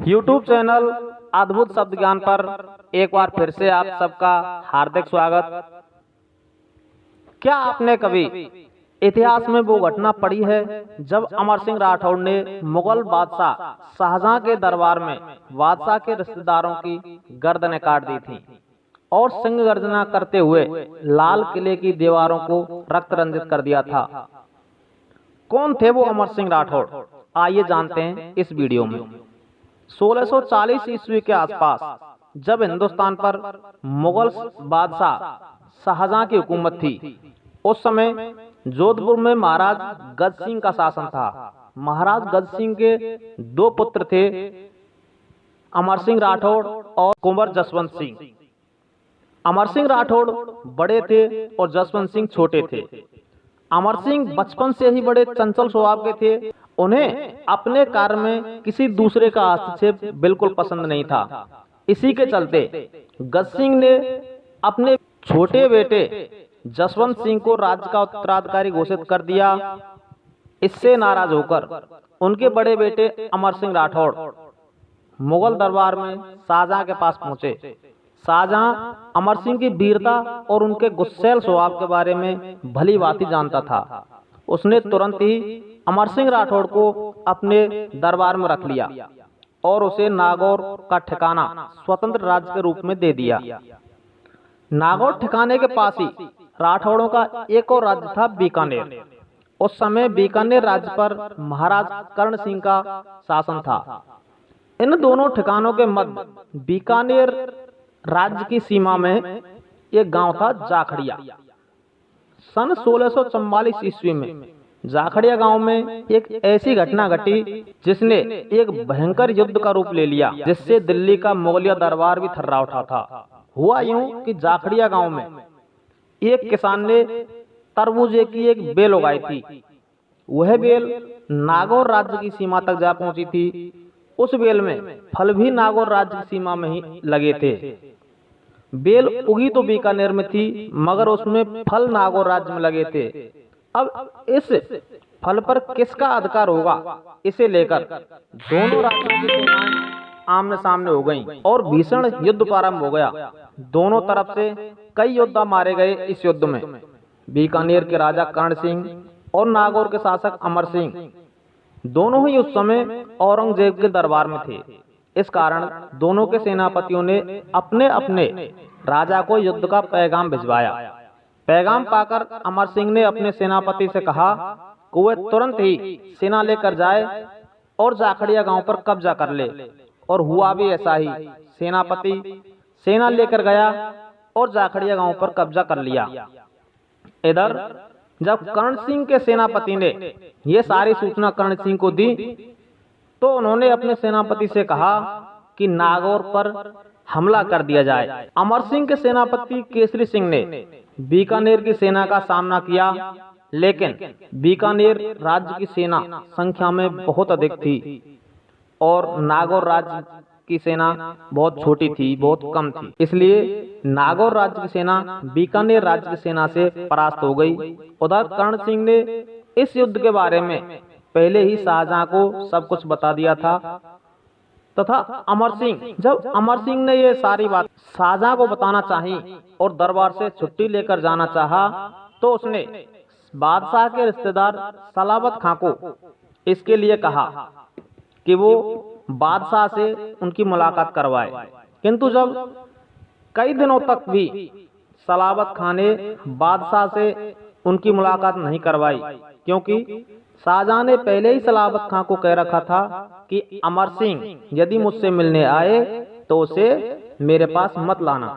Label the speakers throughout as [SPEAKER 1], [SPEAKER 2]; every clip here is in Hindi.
[SPEAKER 1] YouTube चैनल अद्भुत शब्द ज्ञान पर एक बार फिर से आप सबका हार्दिक स्वागत। क्या आपने कभी इतिहास में वो घटना पढ़ी है जब अमर सिंह राठौड़ ने मुगल बादशाह शाहजहां के दरबार में बादशाह के रिश्तेदारों की गर्दनें काट दी थीं और सिंह गर्जना करते हुए लाल किले की दीवारों को रक्त रंजित कर दिया था। कौन थे वो अमर सिंह राठौड़? आइए जानते हैं इस वीडियो में। 1640 ईस्वी के आसपास जब हिंदुस्तान पर मुगल बादशाह शाहजहां की हुकूमत थी, उस समय जोधपुर में महाराज गज सिंह का शासन था। महाराज गज सिंह के दो पुत्र थे, अमर सिंह राठौड़ और कुंवर जसवंत सिंह। अमर सिंह राठौड़ बड़े थे और जसवंत सिंह छोटे थे। अमर सिंह बचपन से ही बड़े चंचल स्वभाव के थे। उन्हें अपने कार्य में किसी दूसरे का हस्तक्षेप बिल्कुल पसंद नहीं था। इसी के चलते गज सिंह ने अपने छोटे बेटे जसवंत सिंह को राज्य का उत्तराधिकारी घोषित कर दिया। इससे नाराज होकर उनके बड़े बेटे अमर सिंह राठौड़ मुगल दरबार में शाहजहां के पास पहुंचे। शाहजहां अमर सिंह की वीरता और उनके गुस्सैल स्वभाव के बारे में भली भांति जानता था। उसने तुरंत ही अमर सिंह राठौड़ को अपने दरबार में रख लिया और उसे नागौर का ठिकाना स्वतंत्र राज्य के रूप में दे दिया। नागौर ठिकाने के पास ही राठौड़ों का एक और राज्य था, बीकानेर। उस समय बीकानेर राज्य पर महाराज कर्ण सिंह का शासन था। इन दोनों ठिकानों के मध्य बीकानेर राज्य की सीमा में एक गांव था, जाखड़िया। सन 1644 ईस्वी में जाखड़िया गांव में एक ऐसी घटना घटी जिसने एक भयंकर युद्ध का रूप ले लिया, जिससे दिल्ली का मुगलिया दरबार भी थर्रा उठा था। हुआ यूं कि जाखड़िया गांव में एक किसान ने तरबूजे की एक बेल उगाई थी। वह बेल नागौर राज्य की सीमा तक जा पहुंची थी। उस बेल में फल भी नागौर राज्य की सीमा में ही लगे थे। बेल उगी तो बीकानेर में थी, मगर उसमें फल नागौर राज्य में लगे थे। अब इस फल पर किसका अधिकार होगा, इसे लेकर दोनों राज्यों की सेनाएं आमने सामने हो गईं और भीषण युद्ध प्रारंभ हो गया। दोनों तरफ से कई योद्धा मारे गए। इस युद्ध में बीकानेर के राजा कर्ण सिंह और नागौर के शासक अमर सिंह दोनों ही उस समय औरंगजेब के दरबार में थे। इस कारण दोनों के सेनापतियों ने अपने अपने राजा को युद्ध का पैगाम भिजवाया। पैगाम पाकर अमर सिंह ने अपने सेनापति से कहा कि वह तुरंत ही सेना लेकर जाए और जाखड़िया गांव पर कब्जा कर ले। और हुआ भी ऐसा ही। सेनापति सेना लेकर गया और जाखड़िया गांव पर कब्जा कर लिया। इधर जब कर्ण सिंह के सेनापति ने यह सारी सूचना कर्ण सिंह को दी, तो उन्होंने अपने सेनापति से कहा कि नागौर पर हमला कर दिया जाए। अमर सिंह के सेनापति केसरी सिंह ने बीकानेर की सेना का सामना किया, लेकिन बीकानेर राज्य की सेना संख्या में बहुत अधिक थी और नागौर राज्य की सेना बहुत छोटी थी, बहुत कम थी। इसलिए नागौर राज्य की सेना बीकानेर राज्य की सेना से परास्त हो गई। उधर कर्ण सिंह ने इस युद्ध के बारे में पहले ही शाहजहां को सब कुछ बता दिया था तथा जब अमर सिंह ने ये सारी बात शाहजहां को बताना चाही और दरबार से छुट्टी लेकर जाना चाहा, तो उसने बादशाह के रिश्तेदार सलाबत खां को इसके लिए कहा कि वो बादशाह से उनकी मुलाकात करवाए। किंतु जब कई दिनों तक भी सलाबत खां ने बादशाह से उनकी मुलाकात नहीं करवाई, क्योंकि शाहजहां ने पहले ही सलाबत खां को कह रखा था कि अमर सिंह यदि मुझसे मिलने आए तो उसे मेरे पास मत लाना।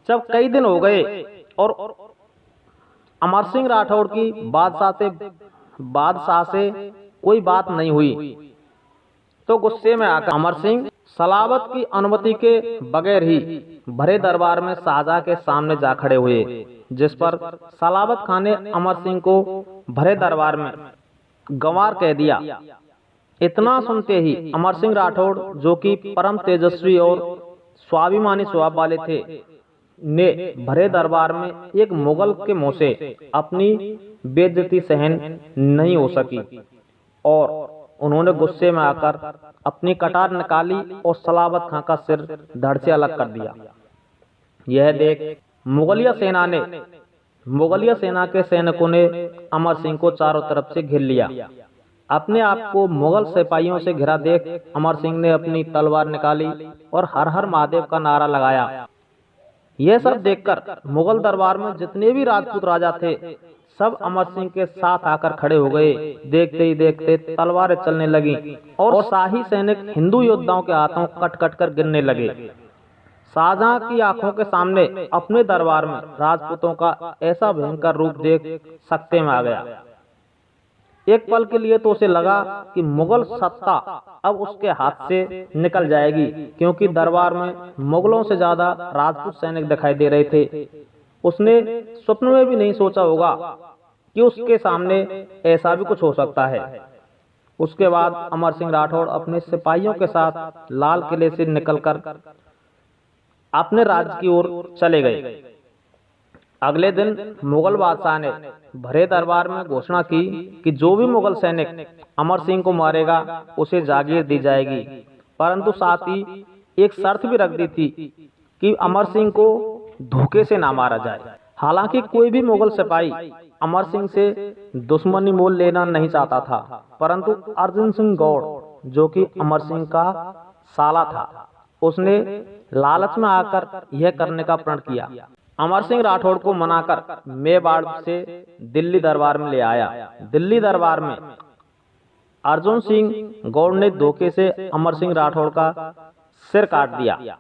[SPEAKER 1] जब कई दिन हो गए और अमर सिंह राठौड़ की बादशाह से कोई बात नहीं हुई, तो गुस्से में आकर अमर सिंह सलाबत की अनुमति के बगैर ही भरे दरबार में शाहजहां के सामने जा खड़े हुए, जिस पर सलाबत खां ने अमर सिंह को भरे दरबार में गंवार कह दिया। इतना सुनते ही अमर सिंह राठौड़, जो कि परम तेजस्वी और स्वाभिमानी स्वभाव वाले थे, ने भरे दरबार में एक मुगल के मुंह से अपनी बेइज्जती सहन नहीं हो सकी और उन्होंने गुस्से में आकर अपनी कटार निकाली और सलावत खां का सिर धड़ से अलग कर दिया। यह देख मुगलिया सेना के सैनिकों ने अमर सिंह को चारों तरफ से घेर लिया। अपने आप को मुगल सिपाहियों से घिरा देख अमर सिंह ने अपनी तलवार निकाली और हर हर महादेव का नारा लगाया। यह सब देखकर मुगल दरबार में जितने भी राजपूत राजा थे सब अमर सिंह के साथ आकर खड़े हो गए। देखते ही देखते तलवारें चलने लगी और शाही सैनिक हिंदू योद्धाओं के हाथों कट कट कर गिरने लगे। शाहजहां की आंखों के सामने अपने दरबार में राजपूतों का ऐसा भयंकर रूप देख सकते में आ गया। एक पल के लिए तो उसे लगा कि मुगल सत्ता अब उसके हाथ से निकल जाएगी, क्योंकि दरबार में मुगलों से ज्यादा राजपूत सैनिक दिखाई दे रहे थे। उसने स्वप्न में भी नहीं सोचा होगा कि उसके सामने ऐसा भी कुछ हो सकता है। उसके बाद अमर सिंह राठौड़ अपने सिपाहियों के साथ लाल किले से निकलकर अपने राज्य की ओर चले गए। अगले दिन मुगल बादशाह ने भरे दरबार में घोषणा की कि जो भी मुगल सैनिक अमर सिंह को मारेगा उसे जागीर दी जाएगी, परंतु साथ ही एक शर्त भी रख दी थी कि अमर सिंह को धोखे से ना मारा जाए। हालांकि कोई भी मुगल सिपाही अमर सिंह से दुश्मनी मोल लेना नहीं चाहता था, परंतु अर्जुन सिंह गौड़ जो कि अमर सिंह का साला था, उसने लालच में आकर यह करने का प्रण किया। अमर सिंह राठौड़ को मनाकर मेवाड़ से दिल्ली दरबार में ले आया। दिल्ली दरबार में अर्जुन सिंह गौड़ ने धोखे से अमर सिंह राठौड़ का सिर काट दिया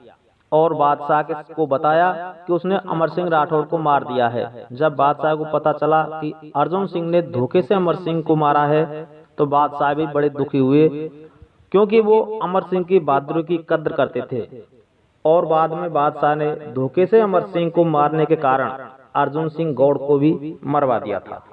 [SPEAKER 1] और बादशाह को बताया कि उसने अमर सिंह राठौड़ को मार दिया है। जब बादशाह को पता चला कि अर्जुन सिंह ने धोखे से अमर सिंह को मारा है तो बादशाह भी बड़े दुखी हुए, क्योंकि वो अमर सिंह की बहादुरी की कद्र करते थे। और बाद में बादशाह ने धोखे से अमर सिंह को मारने के कारण अर्जुन सिंह गौड़ को भी मरवा दिया था।